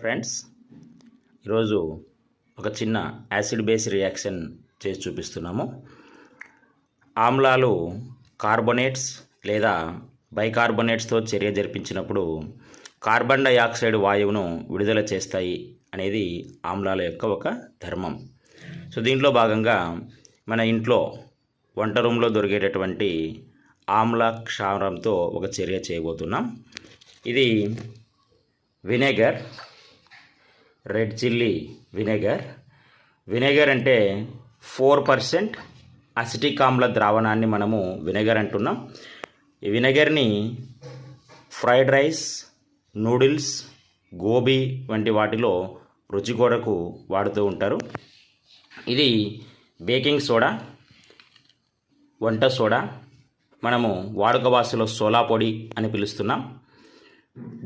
Friends, ఈరోజు ఒక చిన్న యాసిడ్ బేస్ రియాక్షన్ చేసి చూపిస్తున్నాము. ఆమ్లాలు కార్బోనేట్స్ లేదా బైకార్బోనేట్స్తో చర్య జరిపించినప్పుడు కార్బన్ డయాక్సైడ్ వాయువును విడుదల చేస్తాయి అనేది ఆమ్లాల యొక్క ఒక ధర్మం. సో దీంట్లో భాగంగా మన ఇంట్లో వంట రూమ్లో దొరికేటటువంటి ఆమ్ల క్షారంతో ఒక చర్య చేయబోతున్నాం. ఇది వినేగర్, రెడ్ చిల్లీ వినేగర్ అంటే 4% అసిటిక్ ఆమ్ల ద్రావణాన్ని మనము వినేగర్ అంటున్నాం. ఈ వినేగర్ని ఫ్రైడ్ రైస్, నూడిల్స్, గోబీ వంటి వాటిలో రుచి కొరకు వాడుతూ ఉంటారు. ఇది బేకింగ్ సోడా, వంట సోడా, మనము వాడుక భాషలో సోలా పొడి అని పిలుస్తున్నాం.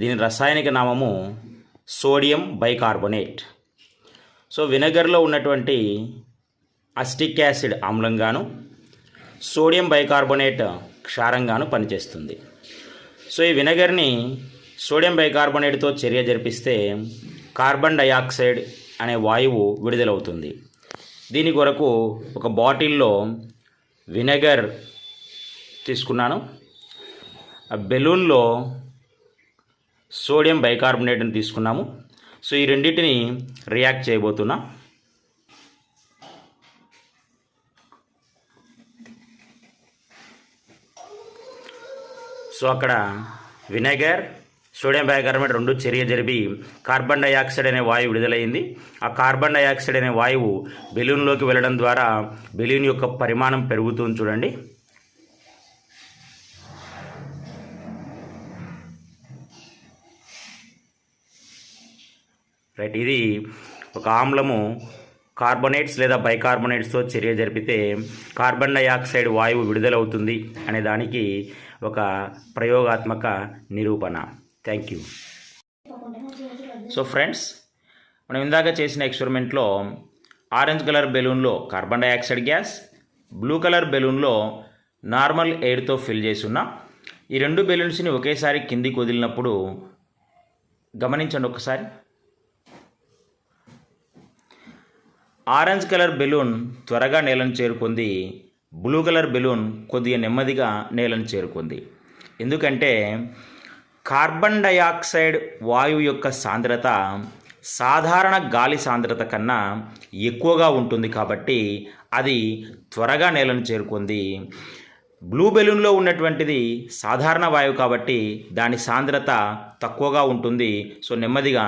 దీని రసాయనిక నామము సోడియం బైకార్బోనేట్. సో వినెగర్లో ఉన్నటువంటి అసిటిక్ యాసిడ్ ఆమ్లంగాను, సోడియం బైకార్బోనేట్ క్షారంగాను పనిచేస్తుంది. సో ఈ వినెగర్ని సోడియం బైకార్బోనేట్తో చర్య జరిపిస్తే కార్బన్ డయాక్సైడ్ అనే వాయువు విడుదలవుతుంది. దీని కొరకు ఒక బాటిల్లో వినెగర్ తీసుకున్నాను. ఆ బెలూన్లో సోడియం బైకార్బోనేట్ని తీసుకున్నాము. సో ఈ రెండింటిని రియాక్ట్ చేయబోతున్నా. సో అక్కడ వినెగర్, సోడియం బైకార్బోనేట్ రెండు చర్య జరిపి కార్బన్ డయాక్సైడ్ అనే వాయువు విడుదలైంది. ఆ కార్బన్ డయాక్సైడ్ అనే వాయువు బెలూన్లోకి వెళ్ళడం ద్వారా బెలూన్ యొక్క పరిమాణం పెరుగుతుంది. చూడండి, రైట్. ఇది ఒక ఆమ్లము కార్బోనేట్స్ లేదా బైకార్బోనేట్స్తో చర్య జరిపితే కార్బన్ డయాక్సైడ్ వాయువు విడుదలవుతుంది అనే దానికి ఒక ప్రయోగాత్మక నిరూపణ. Thank you. సో ఫ్రెండ్స్, మనం ఇందాక చేసిన ఎక్స్పెరిమెంట్లో ఆరెంజ్ కలర్ బెలూన్లో carbon dioxide gas, blue colour బెలూన్లో నార్మల్ ఎయిర్తో ఫిల్ చేసి ఉన్నాం. ఈ రెండు బెలూన్స్ని ఒకేసారి కిందికి వదిలినప్పుడు గమనించండి ఒకసారి. ఆరెంజ్ కలర్ బెలూన్ త్వరగా నేలను చేరుకుంది, బ్లూ కలర్ బెలూన్ కొద్దిగా నెమ్మదిగా నేలను చేరుకుంది. ఎందుకంటే కార్బన్ డయాక్సైడ్ వాయువు యొక్క సాంద్రత సాధారణ గాలి సాంద్రత కన్నా ఎక్కువగా ఉంటుంది కాబట్టి అది త్వరగా నేలను చేరుకుంది. బ్లూ బెలూన్లో ఉన్నటువంటిది సాధారణ వాయువు కాబట్టి దాని సాంద్రత తక్కువగా ఉంటుంది. సో నెమ్మదిగా